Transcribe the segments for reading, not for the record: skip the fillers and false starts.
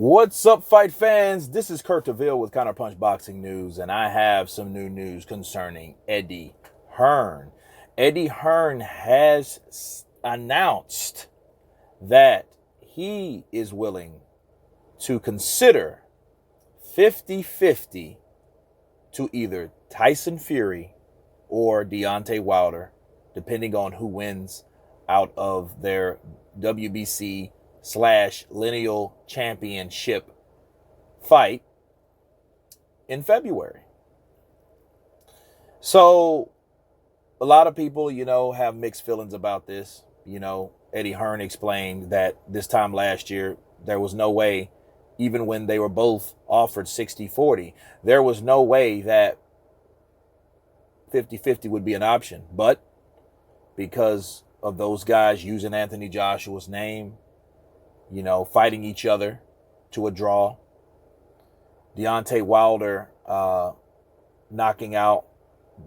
What's up, fight fans? This is Kurt DeVille with Counterpunch Boxing News, and I have some new news concerning Eddie Hearn. Eddie Hearn has announced that he is willing to consider 50-50 to either Tyson Fury or Deontay Wilder, depending on who wins out of their WBC/lineal championship fight in February. So a lot of people, have mixed feelings about this. Eddie Hearn explained that this time last year, there was no way, even when they were both offered 60-40, there was no way that 50-50 would be an option. But because of those guys using Anthony Joshua's name, fighting each other to a draw, Deontay Wilder knocking out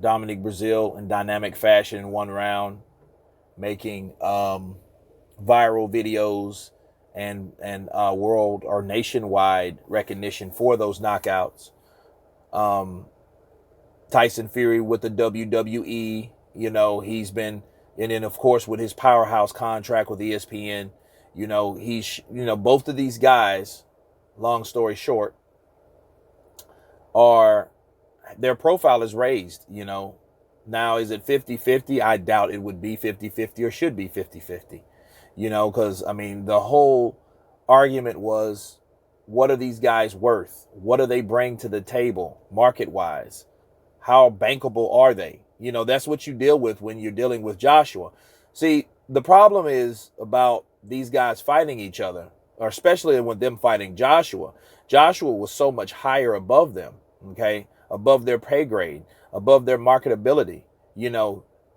Dominic Breazeale in dynamic fashion in one round, making viral videos and world or nationwide recognition for those knockouts. Tyson Fury with the WWE, he's been, and then of course with his powerhouse contract with ESPN, he's, both of these guys, long story short, their profile is raised, Now, is it 50-50? I doubt it would be 50-50 or should be 50-50, because, the whole argument was, what are these guys worth? What do they bring to the table market-wise? How bankable are they? That's what you deal with when you're dealing with Joshua. See, the problem is about these guys fighting each other, or especially with them fighting Joshua. Joshua was so much higher above them, okay? Above their pay grade, above their marketability,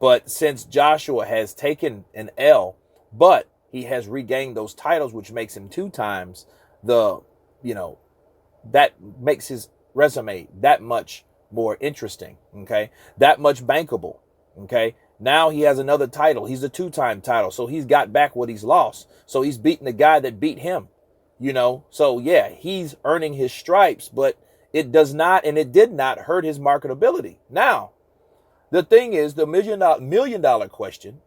But since Joshua has taken an L, but he has regained those titles, which makes him 2 times that makes his resume that much more interesting, okay? That much bankable, okay? Now he has another title. He's a 2-time title, so he's got back what he's lost. So he's beating the guy that beat him, So yeah, he's earning his stripes, but it does not, and it did not hurt his marketability. Now, the thing is, the million dollar question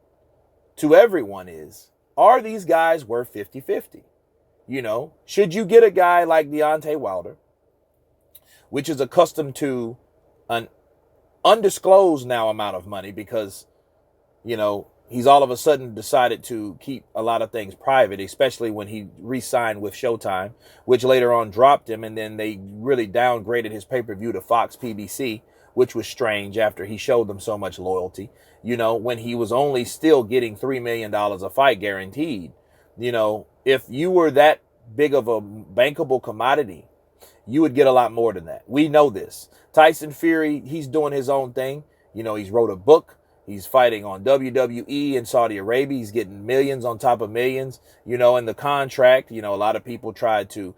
to everyone is, are these guys worth 50-50? Should you get a guy like Deontay Wilder, which is accustomed to an undisclosed now amount of money because, he's all of a sudden decided to keep a lot of things private, especially when he re-signed with Showtime, which later on dropped him, and then they really downgraded his pay-per-view to Fox PBC, which was strange after he showed them so much loyalty, when he was only still getting $3 million a fight guaranteed. If you were that big of a bankable commodity, you would get a lot more than that. We know this. Tyson Fury, he's doing his own thing. He's wrote a book. He's fighting on WWE in Saudi Arabia. He's getting millions on top of millions. In the contract, a lot of people tried to,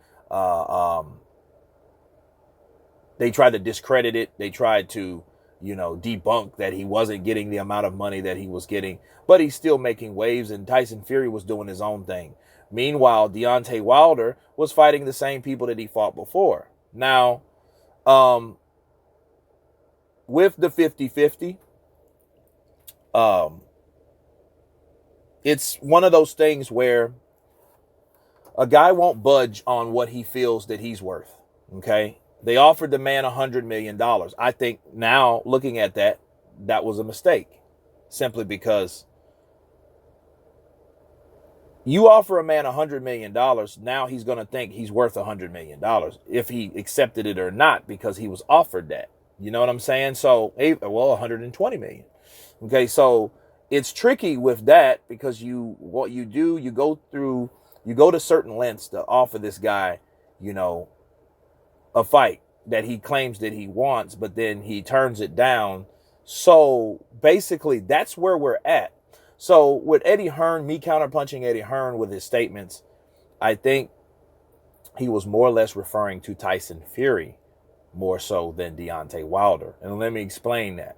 they tried to discredit it. They tried to, debunk that he wasn't getting the amount of money that he was getting. But he's still making waves, and Tyson Fury was doing his own thing. Meanwhile, Deontay Wilder was fighting the same people that he fought before. Now, with the 50-50, it's one of those things where a guy won't budge on what he feels that he's worth, okay? They offered the man $100 million. I think now, looking at that, that was a mistake, simply because you offer a man $100 million, now he's going to think he's worth $100 million if he accepted it or not, because he was offered that. You know what I'm saying? So, well, $120 million. Okay, so it's tricky with that, because you go to certain lengths to offer this guy, a fight that he claims that he wants, but then he turns it down. So basically, that's where we're at. So with Eddie Hearn, me counterpunching Eddie Hearn with his statements, I think he was more or less referring to Tyson Fury more so than Deontay Wilder. And let me explain that.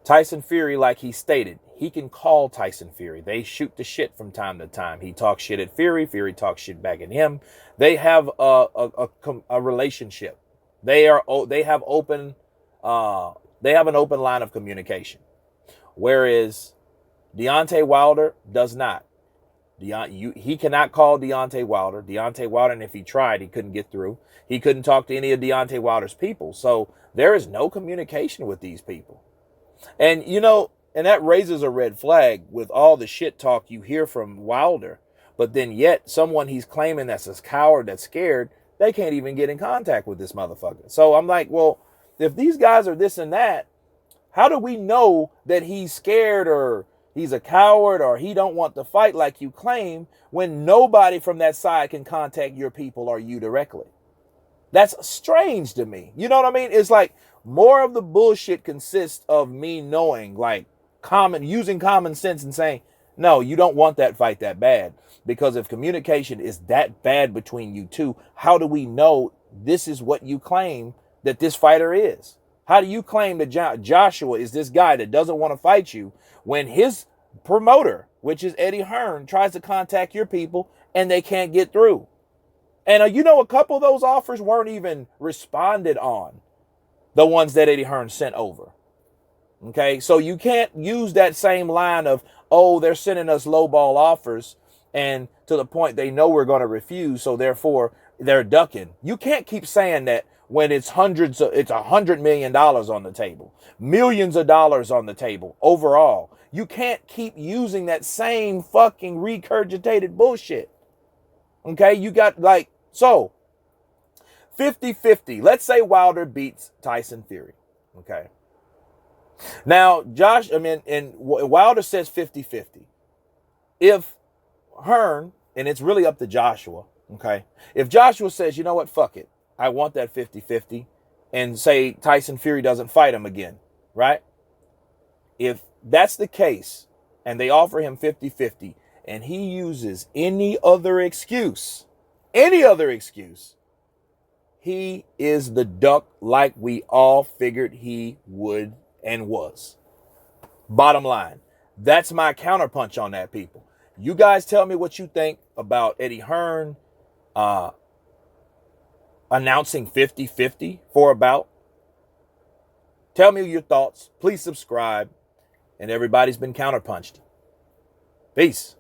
Tyson Fury, like he stated, he can call Tyson Fury. They shoot the shit from time to time. He talks shit at Fury. Fury talks shit back at him. They have a relationship. They have an open line of communication. Whereas Deontay Wilder does not. He cannot call Deontay Wilder. Deontay Wilder, and if he tried, he couldn't get through. He couldn't talk to any of Deontay Wilder's people. So there is no communication with these people. And, and that raises a red flag with all the shit talk you hear from Wilder. But then yet someone he's claiming that's a coward, that's scared, they can't even get in contact with this motherfucker. So I'm like, well, if these guys are this and that, how do we know that he's scared or he's a coward or he don't want to fight like you claim when nobody from that side can contact your people or you directly? That's strange to me. You know what I mean? It's like more of the bullshit consists of me knowing, like using common sense and saying, no, you don't want that fight that bad. Because if communication is that bad between you two, how do we know this is what you claim that this fighter is? How do you claim that Joshua is this guy that doesn't want to fight you when his promoter, which is Eddie Hearn, tries to contact your people and they can't get through? And a couple of those offers weren't even responded on, the ones that Eddie Hearn sent over. Okay, so you can't use that same line of, oh, they're sending us lowball offers and to the point they know we're going to refuse, so therefore they're ducking. You can't keep saying that when it's $100 million on the table, millions of dollars on the table overall. You can't keep using that same fucking regurgitated bullshit. Okay, you got 50-50. Let's say Wilder beats Tyson Fury. Okay. Now, Wilder says 50-50. If Hearn, and it's really up to Joshua, okay? If Joshua says, you know what, fuck it, I want that 50-50, and say Tyson Fury doesn't fight him again, right? If that's the case, and they offer him 50-50, and he uses any other excuse, he is the duck like we all figured he would and was. Bottom line, that's my counterpunch on that, people. You guys tell me what you think about Eddie Hearn announcing 50-50 for a bout. Tell me your thoughts. Please subscribe. And everybody's been counterpunched. Peace.